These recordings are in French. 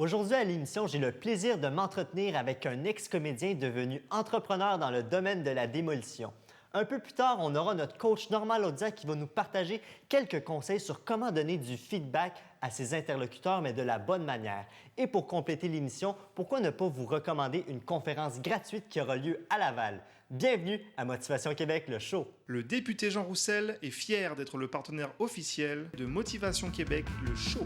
Aujourd'hui à l'émission, j'ai le plaisir de m'entretenir avec un ex-comédien devenu entrepreneur dans le domaine de la démolition. Un peu plus tard, on aura notre coach Normand Laudia qui va nous partager quelques conseils sur comment donner du feedback à ses interlocuteurs, mais de la bonne manière. Et pour compléter l'émission, pourquoi ne pas vous recommander une conférence gratuite qui aura lieu à Laval? Bienvenue à Motivation Québec, le show. Le député Jean Roussel est fier d'être le partenaire officiel de Motivation Québec, le show.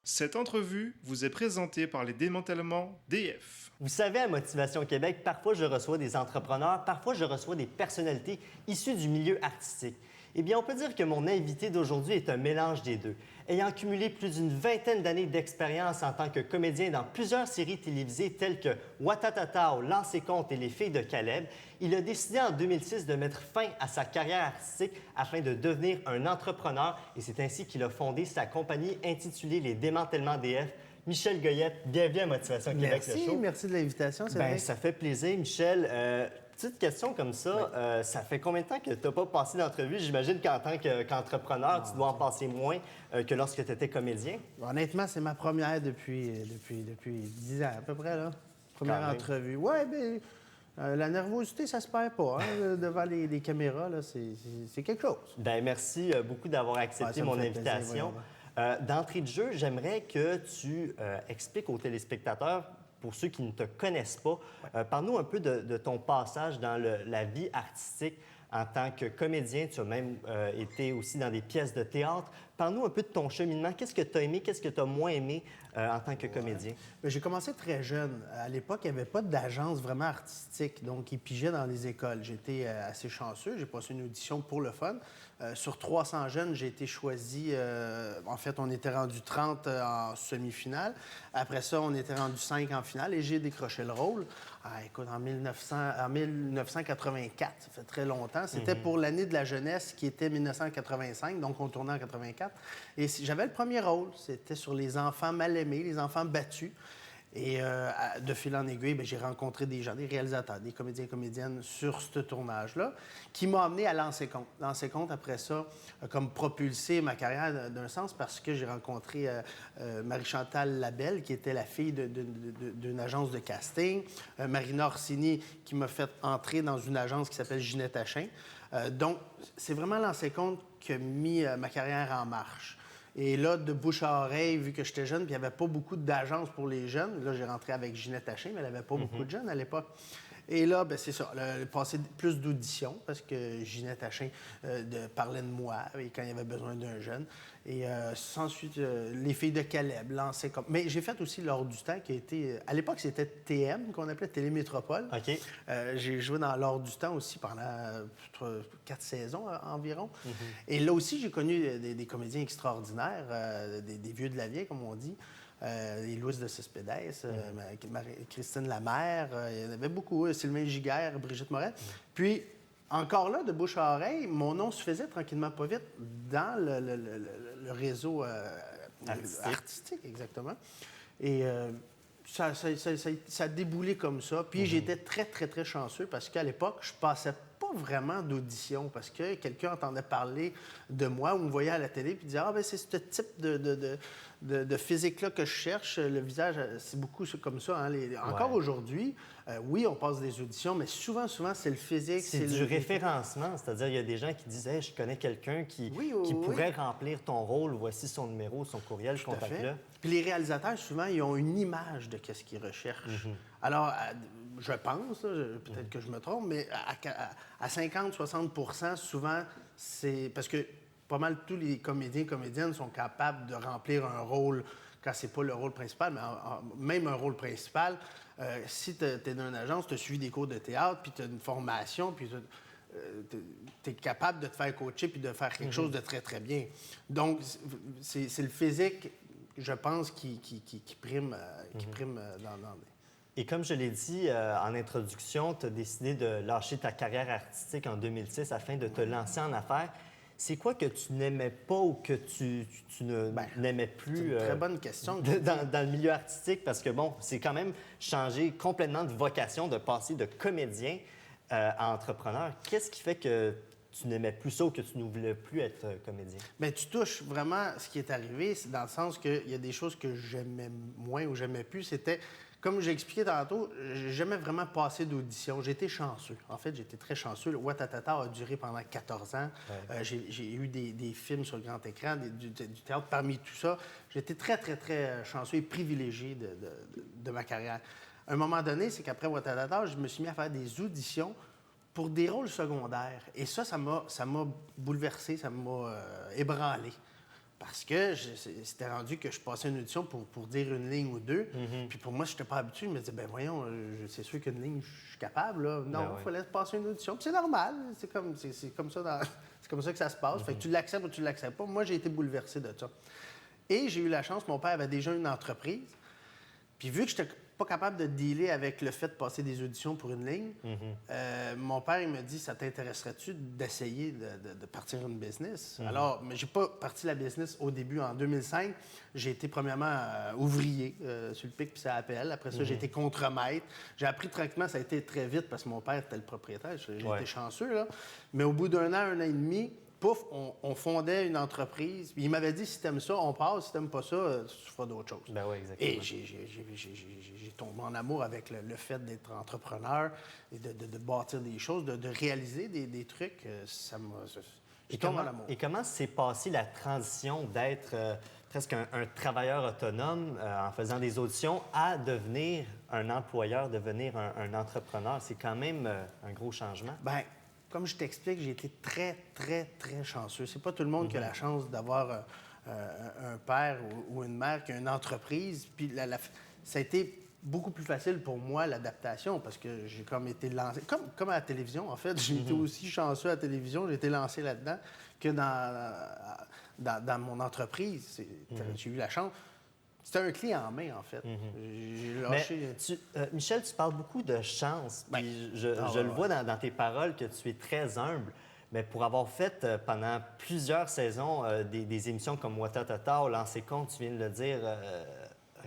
Cette entrevue vous est présentée par les démantèlements DF. Vous savez, à Motivation Québec, parfois je reçois des entrepreneurs, parfois je reçois des personnalités issues du milieu artistique. Eh bien, on peut dire que mon invité d'aujourd'hui est un mélange des deux. Ayant cumulé plus d'une vingtaine d'années d'expérience en tant que comédien dans plusieurs séries télévisées telles que Watatatao, Lancez compte et Les Filles de Caleb, il a décidé en 2006 de mettre fin à sa carrière artistique afin de devenir un entrepreneur et c'est ainsi qu'il a fondé sa compagnie intitulée Les Démantèlements DF. Michel Goyette, bienvenue à Motivation Québec, le show. Merci de l'invitation, c'est Ben, ça fait plaisir, Michel. Petite question comme ça, Oui. ça fait combien de temps que tu n'as pas passé d'entrevue? J'imagine qu'en tant qu'entrepreneur, tu dois en passer moins que lorsque tu étais comédien. Honnêtement, c'est ma première depuis 10 ans à peu près, là. Première Quand même. entrevue. Oui, bien, la nervosité, ça se perd pas, hein, devant les caméras, là, c'est quelque chose. Ben merci beaucoup d'avoir accepté ça me mon fait plaisir, invitation. voyons. D'entrée de jeu, j'aimerais que tu expliques aux téléspectateurs, pour ceux qui ne te connaissent pas, parle-nous un peu de ton passage dans la vie artistique en tant que comédien. Tu as même été aussi dans des pièces de théâtre. Parle-nous un peu de ton cheminement. Qu'est-ce que tu as aimé, qu'est-ce que tu as moins aimé en tant que comédien? Bien, j'ai commencé très jeune. À l'époque, il n'y avait pas d'agence vraiment artistique, donc ils pigeaient dans les écoles. J'étais assez chanceux. J'ai passé une audition pour le fun. Sur 300 jeunes, j'ai été choisi. En fait, on était rendu 30 en semi-finale. Après ça, on était rendu 5 en finale et j'ai décroché le rôle. Écoute, en 1984, ça fait très longtemps. C'était pour l'année de la jeunesse qui était 1985, donc on tournait en 84. Et j'avais le premier rôle. C'était sur les enfants mal aimés, les enfants battus. Et de fil en aiguille, bien, j'ai rencontré des gens, des réalisateurs, des comédiens et comédiennes sur ce tournage-là, qui m'a amené à Lancez compte. Lancez compte, après ça, a comme propulsé ma carrière d'un sens parce que j'ai rencontré Marie-Chantal Labelle, qui était la fille d'une agence de casting, Marina Orsini, qui m'a fait entrer dans une agence qui s'appelle Ginette Achin. Donc, c'est vraiment Lancez compte qui a mis ma carrière en marche. Et là, de bouche à oreille, vu que j'étais jeune, puis il n'y avait pas beaucoup d'agences pour les jeunes. Là, j'ai rentré avec Ginette Achin, mais elle n'avait pas beaucoup de jeunes à l'époque. Et là, ben c'est ça, passé plus d'auditions, parce que Ginette Achin parlait de moi et quand il y avait besoin d'un jeune. Et ensuite, Les Filles de Caleb, lancé comme... Mais j'ai fait aussi L'Or du temps, qui a été... À l'époque, c'était TM, qu'on appelait Télémétropole. OK. J'ai joué dans L'Or du temps aussi pendant 4 saisons environ. Et là aussi, j'ai connu des comédiens extraordinaires, des vieux de la vieille, comme on dit. Les Louis de Cespedes, Christine Lamère, il y en avait beaucoup, Sylvain Giguère, Brigitte Morel. Puis, encore là, de bouche à oreille, mon nom se faisait tranquillement pas vite dans le réseau artistique, exactement. Et ça a déboulé comme ça. Puis j'étais très, très, très chanceux parce qu'à l'époque, je passais pas vraiment d'audition parce que quelqu'un entendait parler de moi ou me voyait à la télé puis disait « Ah, ben c'est ce type de physique-là que je cherche. » Le visage, c'est beaucoup comme ça. Hein? Encore aujourd'hui, oui, on passe des auditions, mais souvent, c'est le physique. C'est du référencement, c'est-à-dire il y a des gens qui disent hey, « Je connais quelqu'un qui pourrait remplir ton rôle. Voici son numéro, son courriel, contacte-le. » Puis les réalisateurs, souvent, ils ont une image de ce qu'ils recherchent. Alors, je pense, peut-être que je me trompe, mais à 50-60 souvent, c'est... Parce que pas mal tous les comédiens et comédiennes sont capables de remplir un rôle quand c'est pas le rôle principal, mais même un rôle principal. Si tu es dans une agence, tu as suivi des cours de théâtre, puis tu as une formation, puis tu es capable de te faire coacher puis de faire quelque chose de très, très bien. Donc, c'est le physique, je pense, qui prime, dans... Et comme je l'ai dit en introduction, tu as décidé de lâcher ta carrière artistique en 2006 afin de te lancer en affaires. C'est quoi que tu n'aimais pas ou que tu n'aimais C'est plus une très bonne question. dans le milieu artistique? Parce que, bon, c'est quand même changer complètement de vocation, de passer de comédien à entrepreneur. Qu'est-ce qui fait que tu n'aimais plus ça ou que tu ne voulais plus être comédien? Bien, tu touches vraiment ce qui est arrivé, c'est dans le sens qu'il y a des choses que j'aimais moins ou j'aimais plus. C'était, comme j'ai expliqué tantôt, j'ai jamais vraiment passé d'audition. J'ai été chanceux. En fait, j'étais très chanceux. Le Ouattatata a duré pendant 14 ans. Ouais. J'ai eu des films sur le grand écran, du théâtre. Parmi tout ça, j'étais très, très, très chanceux et privilégié de ma carrière. À un moment donné, c'est qu'après Ouattatata, je me suis mis à faire des auditions pour des rôles secondaires. Et ça m'a bouleversé, ça m'a ébranlé. Parce que c'était rendu que je passais une audition pour dire une ligne ou deux. Puis pour moi, je n'étais pas habitué. Je me disais, ben voyons, c'est sûr qu'une ligne, je suis capable. Là. Non, il fallait passer une audition. Puis c'est normal. C'est comme ça c'est comme ça que ça se passe. Fait que tu l'acceptes ou tu ne l'acceptes pas. Moi, j'ai été bouleversé de ça. Et j'ai eu la chance, mon père avait déjà une entreprise. Puis vu que je n'étais pas capable de dealer avec le fait de passer des auditions pour une ligne, mon père, il me dit, ça t'intéresserait-tu d'essayer de partir une business? Alors, mais j'ai pas parti la business au début. En 2005, j'ai été premièrement ouvrier sur le PIC puis ça appelle. Après ça, j'ai été contremaître. J'ai appris tranquillement, ça a été très vite parce que mon père était le propriétaire. J'ai été chanceux, là. Mais au bout d'un an et demi, pouf, on fondait une entreprise. Puis il m'avait dit, si t'aimes ça, on passe. Si t'aimes pas ça, tu feras d'autres choses. Ben oui, exactement. Et j'ai tombé en amour avec le fait d'être entrepreneur et de bâtir des choses, de réaliser des trucs. Ça m'a... J'ai tombé en amour. Et comment s'est passée la transition d'être presque un travailleur autonome en faisant des auditions à devenir un employeur, devenir un entrepreneur? C'est quand même un gros changement. Bien, comme je t'explique, j'ai été très, très, très chanceux. C'est pas tout le monde qui a la chance d'avoir un père ou une mère qui a une entreprise. Puis ça a été beaucoup plus facile pour moi, l'adaptation, parce que j'ai comme été lancé... Comme à la télévision, en fait. J'ai été aussi chanceux à la télévision. J'ai été lancé là-dedans que dans mon entreprise. J'ai eu la chance. C'était un clé en main, en fait. J'ai lâché... Michel, tu parles beaucoup de chance. Puis je le vois dans tes paroles que tu es très humble. Mais pour avoir fait pendant plusieurs saisons des émissions comme Ouattatata ou Lancer compte, tu viens de le dire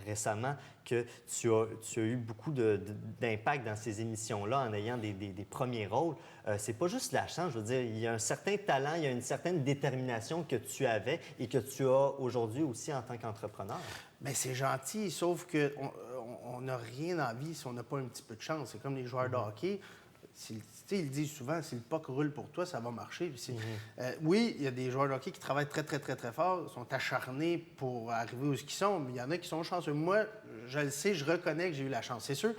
récemment, que tu as eu beaucoup d'impact dans ces émissions-là en ayant des premiers rôles. C'est pas juste la chance, je veux dire, il y a un certain talent, il y a une certaine détermination que tu avais et que tu as aujourd'hui aussi en tant qu'entrepreneur. Bien, c'est gentil, sauf qu'on n'a rien en vie si on n'a pas un petit peu de chance. C'est comme les joueurs de hockey. Ils disent souvent, si le puck roule pour toi, ça va marcher. Oui, il y a des joueurs de hockey qui travaillent très, très, très, très fort, sont acharnés pour arriver où ils sont, mais il y en a qui sont chanceux. Moi, je le sais, je reconnais que j'ai eu la chance. C'est sûr,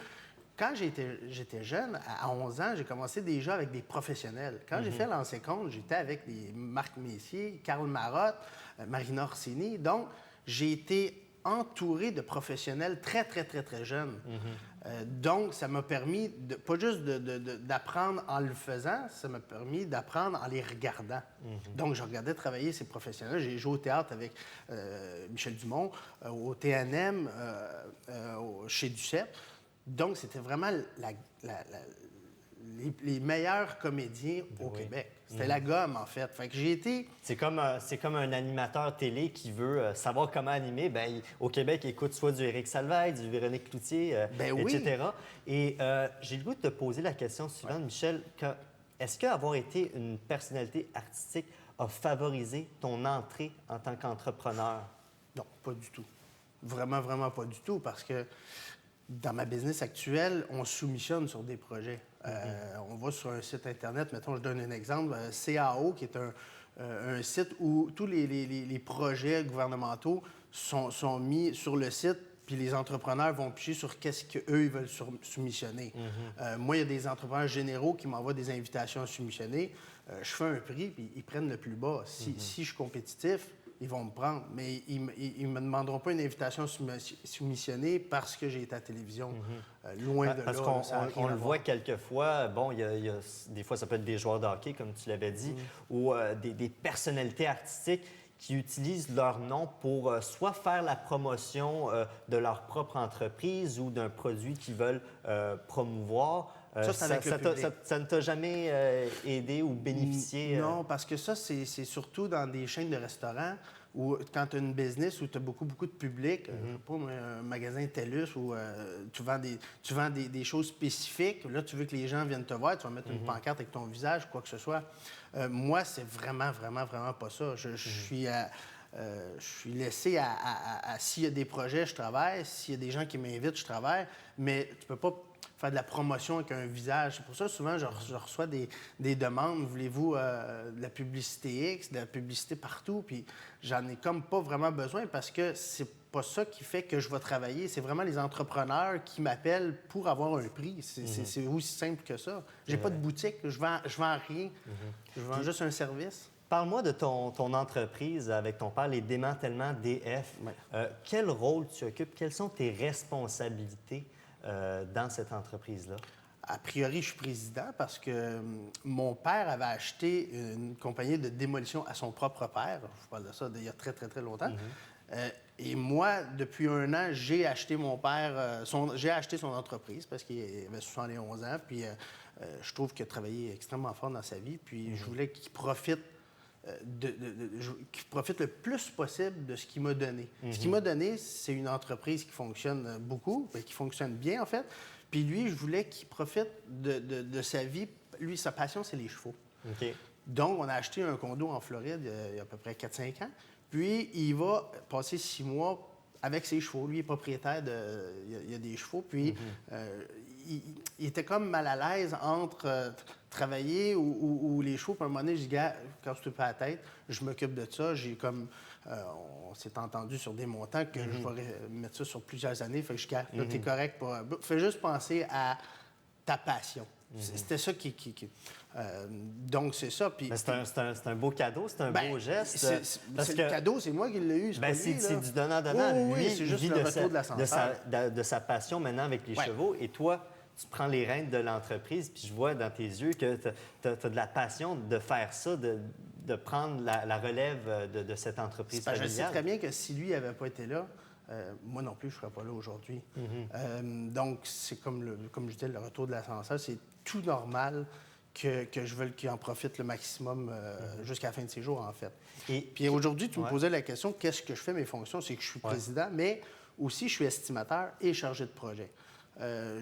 quand j'étais jeune, à 11 ans, j'ai commencé déjà avec des professionnels. Quand j'ai fait Lancer compte, j'étais avec des Marc Messier, Karl Marotte, Marina Orsini. Donc, j'ai été entouré de professionnels très, très, très, très jeunes. Donc, ça m'a permis, pas juste d'apprendre en le faisant, ça m'a permis d'apprendre en les regardant. Donc, je regardais travailler ces professionnels. J'ai joué au théâtre avec Michel Dumont, au TNM, chez Duceppe. Donc, c'était vraiment les meilleurs comédiens au Québec. C'était la gomme, en fait. Fait que j'ai été... C'est comme un animateur télé qui veut savoir comment animer. Bien, au Québec, il écoute soit du Éric Salvaille, du Véronique Cloutier, etc. Et j'ai le goût de te poser la question suivante, Michel. Est-ce qu'avoir été une personnalité artistique a favorisé ton entrée en tant qu'entrepreneur? Non, pas du tout. Vraiment, vraiment pas du tout, parce que dans ma business actuelle, on soumissionne sur des projets. On va sur un site Internet, mettons, je donne un exemple, CAO, qui est un site où tous les projets gouvernementaux sont mis sur le site, puis les entrepreneurs vont picher sur qu'est-ce qu'eux, ils veulent soumissionner. Moi, il y a des entrepreneurs généraux qui m'envoient des invitations à soumissionner. Je fais un prix, puis ils prennent le plus bas. Si je suis compétitif, ils vont me prendre, mais ils ne me demanderont pas une invitation soumissionnée parce que j'ai été à la télévision. Loin de là. Parce qu'on le voit quelquefois, bon, des fois, ça peut être des joueurs de hockey, comme tu l'avais dit, ou des personnalités artistiques qui utilisent leur nom pour soit faire la promotion de leur propre entreprise ou d'un produit qu'ils veulent promouvoir. Ça, c'est avec le public. Ça ne t'a jamais aidé ou bénéficié? Non, parce que ça, c'est surtout dans des chaînes de restaurants où, quand tu as une business où tu as beaucoup de public, je sais pas, un magasin TELUS où tu vends des choses spécifiques, là, tu veux que les gens viennent te voir, tu vas mettre une pancarte avec ton visage, quoi que ce soit. Moi, c'est vraiment, vraiment, vraiment pas ça. Je suis laissé à s'il y a des projets, je travaille. S'il y a des gens qui m'invitent, je travaille. Mais tu peux pas faire de la promotion avec un visage. C'est pour ça, souvent, je reçois des demandes. Voulez-vous de la publicité X, de la publicité partout? Puis j'en ai comme pas vraiment besoin parce que c'est pas ça qui fait que je vais travailler. C'est vraiment les entrepreneurs qui m'appellent pour avoir un prix. C'est aussi simple que ça. J'ai pas de boutique. Je vends rien. Je vends juste un service. Parle-moi de ton entreprise avec ton père, les démantèlements DF. Ouais. Quel rôle tu occupes? Quelles sont tes responsabilités dans cette entreprise-là? A priori, je suis président parce que mon père avait acheté une compagnie de démolition à son propre père. Je parle de ça d'il y a très, très, très longtemps. Et moi, depuis 1 an, j'ai acheté j'ai acheté son entreprise parce qu'il avait 71 ans. Puis je trouve qu'il a travaillé extrêmement fort dans sa vie. Puis je voulais qu'il profite qu'il profite le plus possible de ce qu'il m'a donné. Ce qu'il m'a donné, c'est une entreprise qui fonctionne beaucoup, qui fonctionne bien, en fait. Puis lui, je voulais qu'il profite de sa vie. Lui, sa passion, c'est les chevaux. OK. Donc, on a acheté un condo en Floride il y a à peu près 4-5 ans. Puis, il va passer 6 mois avec ses chevaux. Lui, il est propriétaire il y a des chevaux. Puis, il était comme mal à l'aise entre travailler ou les chevaux. Puis, à un moment donné, je dis, gars, quand je te fais la tête, je m'occupe de ça. J'ai comme... on s'est entendu sur des montants que je vais mettre ça sur plusieurs années. Fait que je dis, gars, là, t'es correct pour... Fais juste penser à ta passion. C'était ça qui donc, c'est ça. Puis, c'est un beau cadeau, c'est un beau geste. Le cadeau, c'est moi qui l'ai eu. C'est du donnant-donnant. Oui, Lui, c'est juste il le vit retour de l'ascenseur. de sa passion maintenant avec les chevaux. Et toi, tu prends les rênes de l'entreprise, puis je vois dans tes yeux que tu as de la passion de faire ça, de prendre la relève de cette entreprise familiale. Je sais très bien que si lui n'avait pas été là, moi non plus, je ne serais pas là aujourd'hui. Donc, c'est comme je disais, le retour de l'ascenseur, c'est tout normal que je veuille qu'il en profite le maximum jusqu'à la fin de ses jours, en fait. Puis aujourd'hui, tu me posais la question, qu'est-ce que je fais, mes fonctions? C'est que je suis président, mais aussi je suis estimateur et chargé de projet.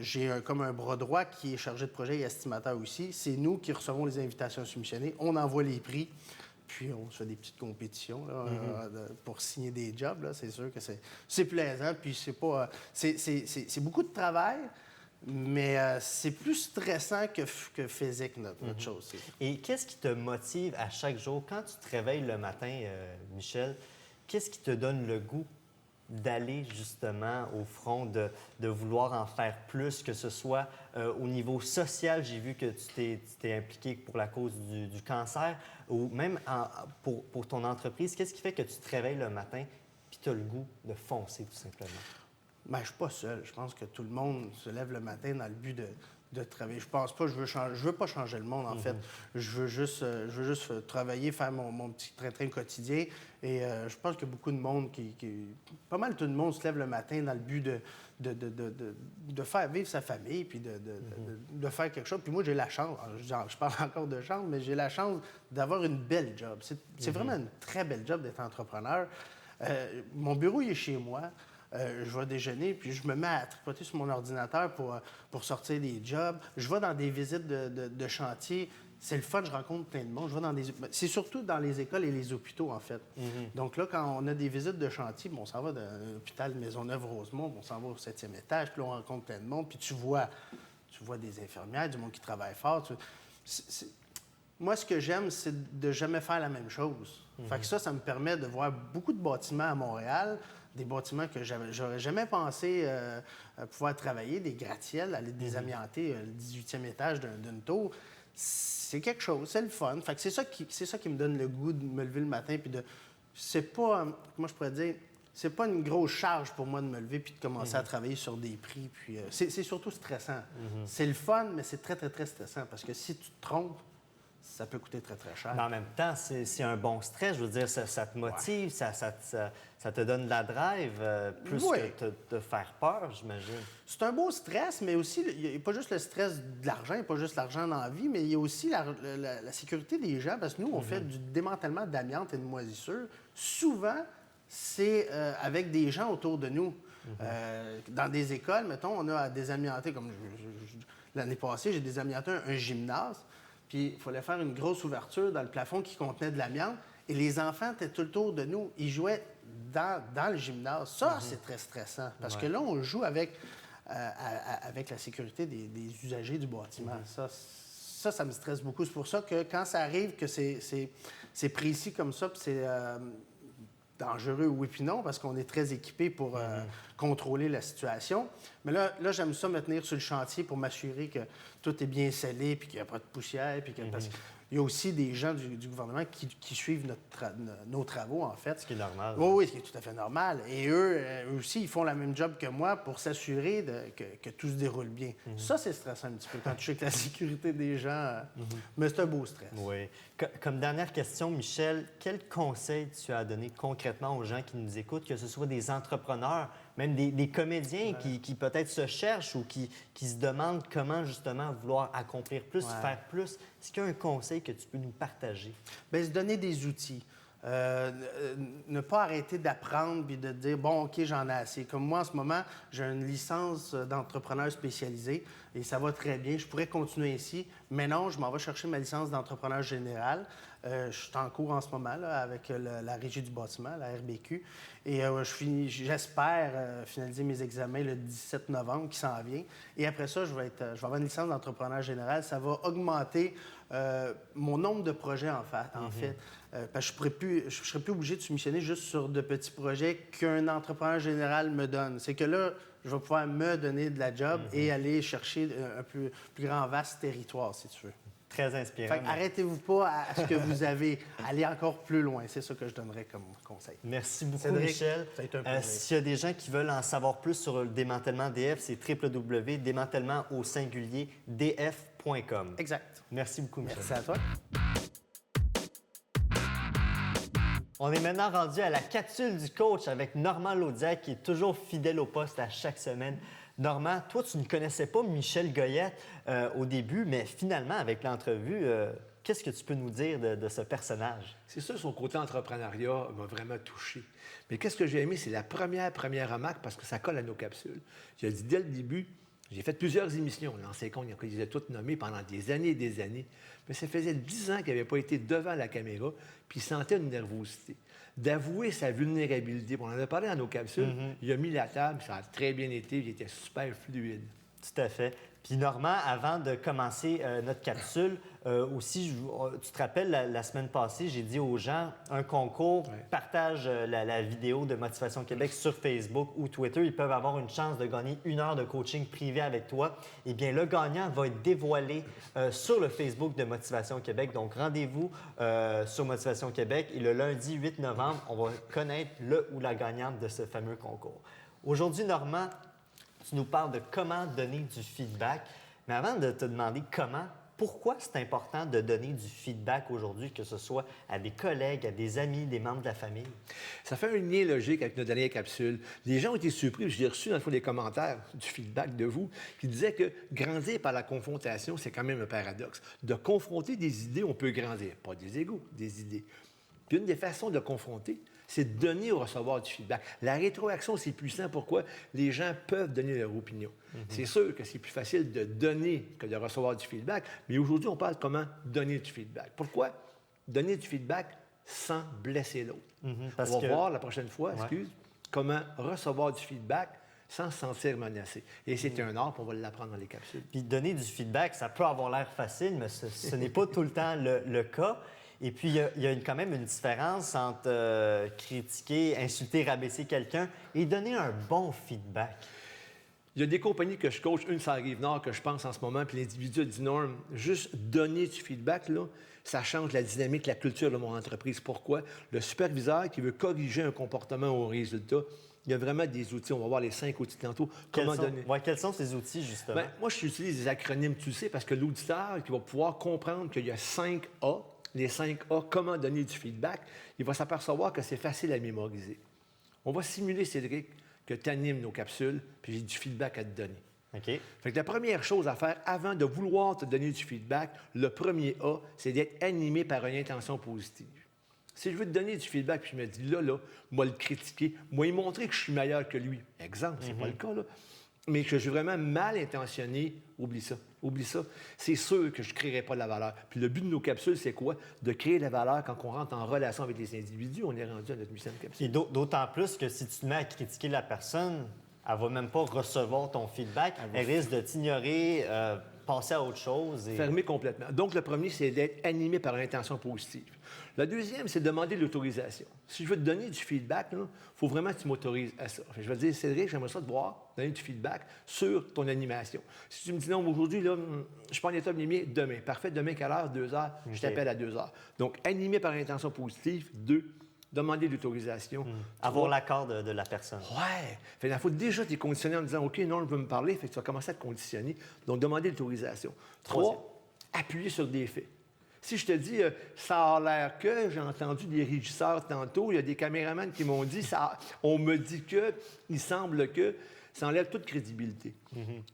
J'ai comme un bras droit qui est chargé de projet et estimateur aussi. C'est nous qui recevons les invitations soumissionnées, on envoie les prix. Puis, on se fait des petites compétitions là, pour signer des jobs. Là. C'est sûr que c'est plaisant. Puis, c'est beaucoup de travail, mais c'est plus stressant que physique, notre chose. Et qu'est-ce qui te motive à chaque jour? Quand tu te réveilles le matin, Michel, qu'est-ce qui te donne le goût d'aller justement au front, de vouloir en faire plus, que ce soit au niveau social, j'ai vu que tu t'es impliqué pour la cause du cancer, ou même pour ton entreprise. Qu'est-ce qui fait que tu te réveilles le matin puis tu as le goût de foncer, tout simplement? Bien, je suis pas seul. Je pense que tout le monde se lève le matin dans le but de travailler. Je pense pas, je veux pas changer le monde, en fait. Je veux juste travailler, faire mon petit train-train quotidien. Et je pense que beaucoup de monde pas mal tout le monde se lève le matin dans le but de faire vivre sa famille, puis de faire quelque chose. Puis moi, j'ai la chance, je parle encore de chance, mais j'ai la chance d'avoir une belle job. C'est vraiment une très belle job d'être entrepreneur. Mon bureau, il est chez moi. Je vais déjeuner, puis je me mets à tripoter sur mon ordinateur pour sortir des jobs. Je vais dans des visites de chantier. C'est le fun, je rencontre plein de monde. C'est surtout dans les écoles et les hôpitaux, en fait. Donc là, quand on a des visites de chantier, on s'en va de l'hôpital Maisonneuve-Rosemont, on s'en va au 7e étage, puis là, on rencontre plein de monde, puis tu vois des infirmières, du monde qui travaille fort. Moi, ce que j'aime, c'est de jamais faire la même chose. Fait que ça me permet de voir beaucoup de bâtiments à Montréal, des bâtiments que j'aurais jamais pensé pouvoir travailler, des gratte-ciels, aller désamianter le 18e étage d'une tour. C'est quelque chose, c'est le fun. Fait que c'est ça qui me donne le goût de me lever le matin, puis c'est pas, comment je pourrais dire, c'est pas une grosse charge pour moi de me lever puis de commencer à travailler sur des prix. Puis c'est surtout stressant. C'est le fun, mais c'est très, très, très stressant, parce que si tu te trompes, ça peut coûter très, très cher. Mais en même temps, c'est un bon stress. Je veux dire, ça te motive, ça te donne de la drive, plus que te faire peur, j'imagine. C'est un beau stress, mais aussi, il n'y a pas juste le stress de l'argent, il n'y a pas juste l'argent dans la vie, mais il y a aussi la sécurité des gens, parce que nous, on fait du démantèlement d'amiante et de moisissure. Souvent, c'est avec des gens autour de nous. Dans des écoles, mettons, on a désamianté, comme l'année passée, j'ai désamianté un gymnase, puis il fallait faire une grosse ouverture dans le plafond qui contenait de l'amiante, et les enfants étaient tout autour de nous. Ils jouaient dans le gymnase. Ça, c'est très stressant, parce que là, on joue avec la sécurité des usagers du bâtiment. Ça me stresse beaucoup. C'est pour ça que quand ça arrive que c'est précis comme ça, puis c'est dangereux, oui puis non, parce qu'on est très équipé pour contrôler la situation. Mais là, j'aime ça me tenir sur le chantier pour m'assurer que tout est bien scellé, puis qu'il n'y a pas de poussière, puis parce qu'il y a aussi des gens du gouvernement qui suivent nos travaux, en fait. Ce qui est normal. Oui, ce qui est tout à fait normal. Et eux aussi, ils font la même job que moi pour s'assurer que tout se déroule bien. Ça, c'est stressant un petit peu quand tu sais que la sécurité des gens... Mais c'est un beau stress. Oui. Comme dernière question, Michel, quel conseil tu as donné concrètement aux gens qui nous écoutent, que ce soit des entrepreneurs, même des comédiens qui peut-être se cherchent ou qui se demandent comment justement vouloir accomplir plus, faire plus? Est-ce qu'il y a un conseil que tu peux nous partager? Bien, se donner des outils. Ne pas arrêter d'apprendre puis de dire, bon, OK, j'en ai assez. Comme moi, en ce moment, j'ai une licence d'entrepreneur spécialisé et ça va très bien. Je pourrais continuer ici, mais non, je m'en vais chercher ma licence d'entrepreneur général. Je suis en cours en ce moment là, avec la Régie du bâtiment, la RBQ. Et j'espère finaliser mes examens le 17 novembre qui s'en vient. Et après ça, je vais avoir une licence d'entrepreneur général. Ça va augmenter mon nombre de projets, en fait. Parce que je ne serais plus obligé de soumissionner juste sur de petits projets qu'un entrepreneur général me donne. C'est que là, je vais pouvoir me donner de la job et aller chercher un plus grand, vaste territoire, si tu veux. Très inspirant. Fait arrêtez-vous pas à ce que vous avez. Allez encore plus loin. C'est ça que je donnerais comme conseil. Merci beaucoup, Cédric, Michel. ça a été un plaisir. S'il y a des gens qui veulent en savoir plus sur le démantèlement DF, c'est www.démantèlement au singulier df.com. Exact. Merci beaucoup, Michel. Merci à toi. On est maintenant rendu à la capsule du coach avec Normand Laudière qui est toujours fidèle au poste à chaque semaine. Normand, toi, tu ne connaissais pas Michel Goyette au début, mais finalement, avec l'entrevue, qu'est-ce que tu peux nous dire de ce personnage? C'est sûr, son côté entrepreneuriat m'a vraiment touché. Mais qu'est-ce que j'ai aimé, c'est la première remarque, parce que ça colle à nos capsules. J'ai dit dès le début, j'ai fait plusieurs émissions. L'ancien compte, ils les ont toutes nommées pendant des années et des années. Mais ça faisait 10 ans qu'il n'avait pas été devant la caméra, puis il sentait une nervosité. D'avouer sa vulnérabilité. On en a parlé dans nos capsules. Il a mis la table, ça a très bien été, il était super fluide. Tout à fait. Puis Normand, avant de commencer notre capsule, aussi, tu te rappelles, la semaine passée, j'ai dit aux gens, un concours, partage la vidéo de Motivation Québec sur Facebook ou Twitter. Ils peuvent avoir une chance de gagner 1 heure de coaching privé avec toi. Eh bien, le gagnant va être dévoilé sur le Facebook de Motivation Québec. Donc, rendez-vous sur Motivation Québec et le lundi 8 novembre, on va connaître le ou la gagnante de ce fameux concours. Aujourd'hui, Normand, tu nous parles de comment donner du feedback. Mais avant de te demander comment, pourquoi c'est important de donner du feedback aujourd'hui, que ce soit à des collègues, à des amis, des membres de la famille? Ça fait un lien logique avec notre dernière capsule. Les gens ont été surpris, j'ai reçu dans le fond des commentaires, du feedback de vous, qui disaient que grandir par la confrontation, c'est quand même un paradoxe. De confronter des idées, on peut grandir. Pas des égos, des idées. Puis une des façons de confronter, c'est de donner ou recevoir du feedback. La rétroaction, c'est puissant. Pourquoi? Les gens peuvent donner leur opinion. C'est sûr que c'est plus facile de donner que de recevoir du feedback, mais aujourd'hui, on parle de comment donner du feedback. Pourquoi? Donner du feedback sans blesser l'autre. On va voir la prochaine fois, comment recevoir du feedback sans se sentir menacé. Et c'est un art, puis on va l'apprendre dans les capsules. Puis donner du feedback, ça peut avoir l'air facile, mais ce n'est pas tout le temps le cas. Et puis, il y a quand même une différence entre critiquer, insulter, rabaisser quelqu'un et donner un bon feedback. Il y a des compagnies que je coach, une sur la Rive-Nord que je pense en ce moment, puis l'individu a dit non, juste donner du feedback, là, ça change la dynamique, la culture de mon entreprise. Pourquoi? Le superviseur qui veut corriger un comportement ou un résultat, il y a vraiment des outils. On va voir les 5 outils tantôt. Comment donner. Quels sont ces outils, justement? Bien, moi, j'utilise des acronymes, tu le sais, parce que l'auditeur qui va pouvoir comprendre qu'il y a 5 A, les 5 A, comment donner du feedback, il va s'apercevoir que c'est facile à mémoriser. On va simuler, Cédric, que tu animes nos capsules, puis j'ai du feedback à te donner. OK. Fait que la première chose à faire avant de vouloir te donner du feedback, le premier A, c'est d'être animé par une intention positive. Si je veux te donner du feedback, puis je me dis, moi le critiquer, moi lui montrer que je suis meilleur que lui. Exemple, c'est pas le cas, là. Mais que je suis vraiment mal intentionné, oublie ça. Oublie ça. C'est sûr que je ne créerai pas de la valeur. Puis le but de nos capsules, c'est quoi? De créer de la valeur quand on rentre en relation avec les individus. On est rendu à notre 8e capsule. Et d'autant plus que si tu te mets à critiquer la personne, elle ne va même pas recevoir ton feedback. Elle risque de t'ignorer, passer à autre chose. Fermer complètement. Donc, le premier, c'est d'être animé par une intention positive. Le deuxième, c'est de demander l'autorisation. Si je veux te donner du feedback, il faut vraiment que tu m'autorises à ça. Je vais te dire, Cédric, j'aimerais ça te voir donner du feedback sur ton animation. Si tu me dis non, aujourd'hui, là, je suis pas en état de m'aimer, demain. Parfait, demain, quelle heure? 2 heures. Je t'appelle à 2 heures. Donc, animé par une intention positive. 2, demander l'autorisation. Avoir l'accord de la personne. Ouais. Fait il faut déjà t'es conditionné en disant, OK, non, je veux me parler. Fait que tu vas commencer à te conditionner. Donc, demander l'autorisation. 3, appuyer sur des faits. Si je te dis, ça a l'air que, j'ai entendu des régisseurs tantôt, il y a des caméramans qui m'ont dit, on me dit que, il semble que, ça enlève toute crédibilité.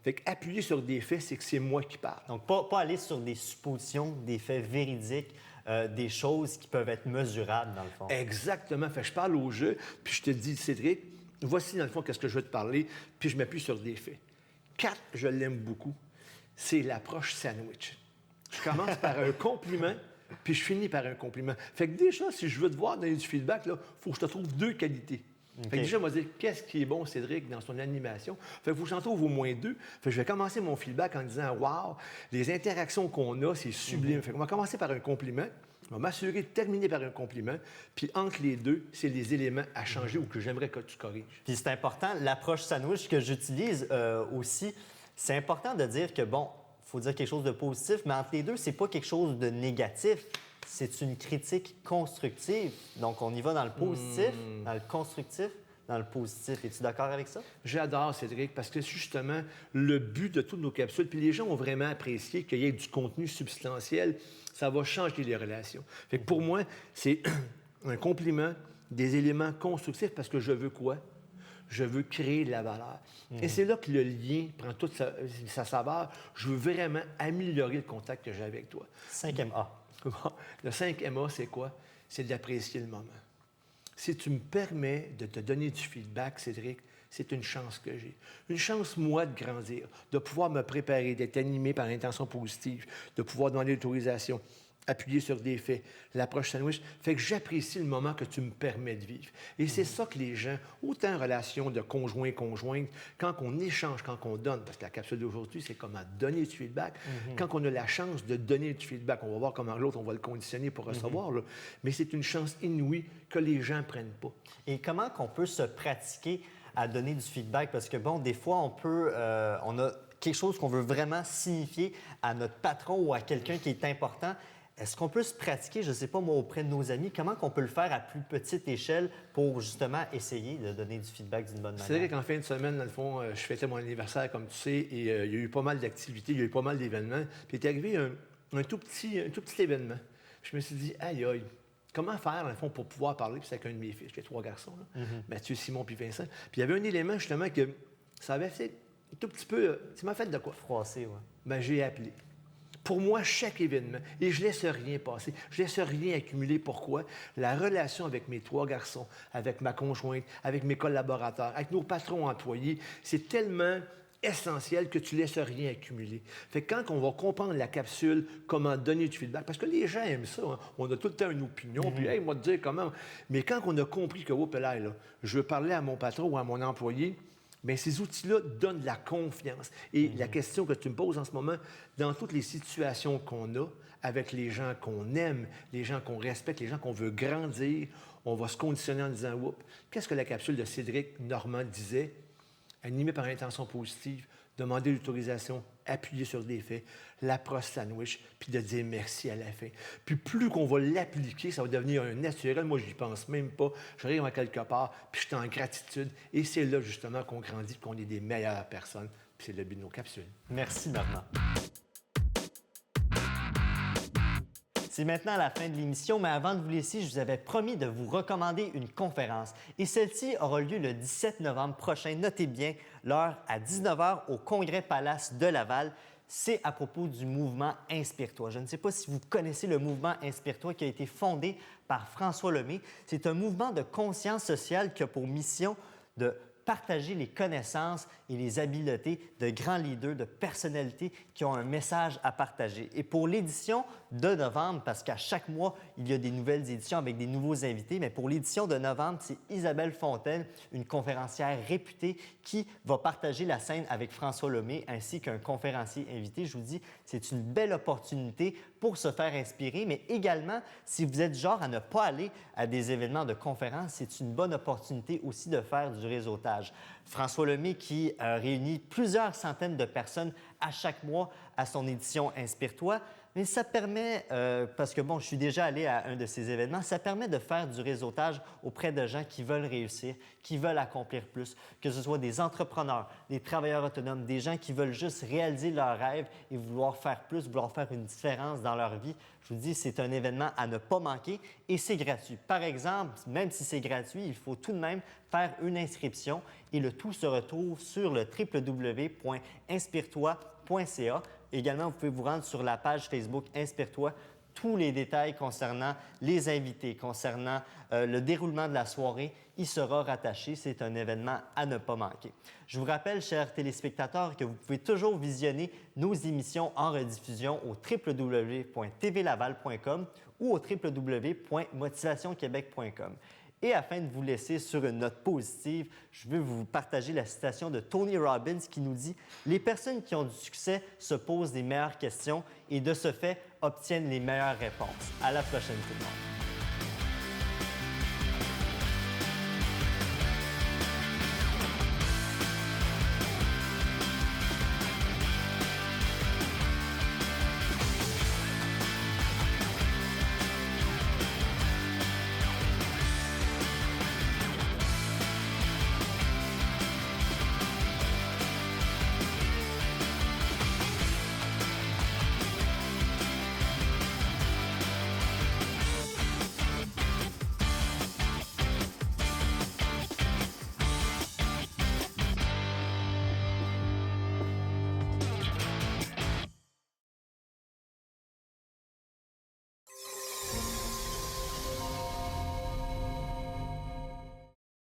Fait qu'appuyer sur des faits, c'est que c'est moi qui parle. Donc, pas aller sur des suppositions, des faits véridiques, des choses qui peuvent être mesurables, dans le fond. Exactement. Fait que je parle au jeu, puis je te dis, Cédric, voici, dans le fond, qu'est-ce que je veux te parler, puis je m'appuie sur des faits. 4, je l'aime beaucoup, c'est l'approche sandwich. Je commence par un compliment, puis je finis par un compliment. Fait que déjà, si je veux te voir donner du feedback, il faut que je te trouve 2 qualités. Okay. Fait que déjà, on va dire, qu'est-ce qui est bon, Cédric, dans son animation? Fait que faut que j'en trouve au moins 2. Fait que je vais commencer mon feedback en disant, wow, les interactions qu'on a, c'est sublime. Fait qu'on va commencer par un compliment. On va m'assurer de terminer par un compliment. Puis entre les 2, c'est les éléments à changer ou que j'aimerais que tu corriges. Puis c'est important, l'approche sandwich que j'utilise aussi, c'est important de dire que, bon, il faut dire quelque chose de positif, mais entre les deux, c'est pas quelque chose de négatif. C'est une critique constructive. Donc, on y va dans le positif, dans le constructif, dans le positif. Es-tu d'accord avec ça? J'adore, Cédric, parce que c'est justement le but de toutes nos capsules. Puis les gens ont vraiment apprécié qu'il y ait du contenu substantiel. Ça va changer les relations. Fait que pour moi, c'est un compliment, des éléments constructifs, parce que je veux quoi? Je veux créer de la valeur. Et c'est là que le lien prend toute sa saveur. Je veux vraiment améliorer le contact que j'ai avec toi. 5e A. Le 5e A, c'est quoi? C'est d'apprécier le moment. Si tu me permets de te donner du feedback, Cédric, c'est une chance que j'ai. Une chance, moi, de grandir, de pouvoir me préparer, d'être animé par l'intention positive, de pouvoir demander l'autorisation, appuyer sur des faits, l'approche sandwich, fait que j'apprécie le moment que tu me permets de vivre. Et c'est ça que les gens, autant en relation de conjoint-conjointe, quand on échange, quand on donne, parce que la capsule d'aujourd'hui, c'est comment donner du feedback. Quand on a la chance de donner du feedback, on va voir comment l'autre, on va le conditionner pour recevoir, là. Mais c'est une chance inouïe que les gens ne prennent pas. Et comment qu'on peut se pratiquer à donner du feedback? Parce que, bon, des fois, on a quelque chose qu'on veut vraiment signifier à notre patron ou à quelqu'un qui est important. Est-ce qu'on peut se pratiquer, je ne sais pas moi, auprès de nos amis, comment qu'on peut le faire à plus petite échelle pour justement essayer de donner du feedback d'une bonne manière? C'est vrai qu'en fin de semaine, dans le fond, je fêtais mon anniversaire, comme tu sais, et il y a eu pas mal d'activités, il y a eu pas mal d'événements. Puis il est arrivé un tout petit événement. Je me suis dit, aïe, aïe, comment faire, dans le fond, pour pouvoir parler? Puis c'est avec un de mes fils, j'ai 3 garçons, là, Mathieu, Simon puis Vincent. Puis il y avait un élément, justement, que ça avait fait un tout petit peu, ça m'a fait de quoi? Froissé, oui. Bien, j'ai appelé. Pour moi, chaque événement, et je ne laisse rien passer, je ne laisse rien accumuler. Pourquoi? La relation avec mes 3 garçons, avec ma conjointe, avec mes collaborateurs, avec nos patrons employés, c'est tellement essentiel que tu ne laisses rien accumuler. Fait que quand on va comprendre la capsule, comment donner du feedback, parce que les gens aiment ça, hein? On a tout le temps une opinion, puis hey, moi te dire comment. Mais quand on a compris que, là, je veux parler à mon patron ou à mon employé, bien, ces outils-là donnent de la confiance. Et la question que tu me poses en ce moment, dans toutes les situations qu'on a, avec les gens qu'on aime, les gens qu'on respecte, les gens qu'on veut grandir, on va se conditionner en disant, oups, qu'est-ce que la capsule de Cédric Normand disait? Animé par l'intention positive, demander l'autorisation, appuyer sur des faits, l'approche sandwich, puis de dire merci à la fin. Puis plus qu'on va l'appliquer, ça va devenir un naturel. Moi, je n'y pense même pas. J'arrive à quelque part, puis je suis en gratitude. Et c'est là, justement, qu'on grandit, qu'on est des meilleures personnes. Puis c'est le but de nos capsules. Merci, Normand. C'est maintenant la fin de l'émission, mais avant de vous laisser, je vous avais promis de vous recommander une conférence. Et celle-ci aura lieu le 17 novembre prochain. Notez bien l'heure à 19h au Congrès Palace de Laval. C'est à propos du mouvement Inspire-toi. Je ne sais pas si vous connaissez le mouvement Inspire-toi qui a été fondé par François Lemay. C'est un mouvement de conscience sociale qui a pour mission de partager les connaissances et les habiletés de grands leaders, de personnalités qui ont un message à partager. Et pour l'édition de novembre, parce qu'à chaque mois, il y a des nouvelles éditions avec des nouveaux invités, mais pour l'édition de novembre, c'est Isabelle Fontaine, une conférencière réputée, qui va partager la scène avec François Lemay ainsi qu'un conférencier invité. Je vous dis, c'est une belle opportunité pour se faire inspirer, mais également, si vous êtes genre à ne pas aller à des événements de conférences, c'est une bonne opportunité aussi de faire du réseautage. François Lemay qui réunit plusieurs centaines de personnes à chaque mois à son édition Inspire-toi, mais ça permet, parce que bon, je suis déjà allé à un de ces événements, ça permet de faire du réseautage auprès de gens qui veulent réussir, qui veulent accomplir plus, que ce soit des entrepreneurs, des travailleurs autonomes, des gens qui veulent juste réaliser leurs rêves et vouloir faire plus, vouloir faire une différence dans leur vie. Je vous dis, c'est un événement à ne pas manquer et c'est gratuit. Par exemple, même si c'est gratuit, il faut tout de même faire une inscription et le tout se retrouve sur le www.inspire-toi.ca. Également, vous pouvez vous rendre sur la page Facebook Inspire-toi. Tous les détails concernant les invités, concernant le déroulement de la soirée, y sera rattaché. C'est un événement à ne pas manquer. Je vous rappelle, chers téléspectateurs, que vous pouvez toujours visionner nos émissions en rediffusion au www.tvlaval.com ou au www.motivationquebec.com. Et afin de vous laisser sur une note positive, je veux vous partager la citation de Tony Robbins qui nous dit « Les personnes qui ont du succès se posent les meilleures questions et de ce fait obtiennent les meilleures réponses. » À la prochaine tout le monde.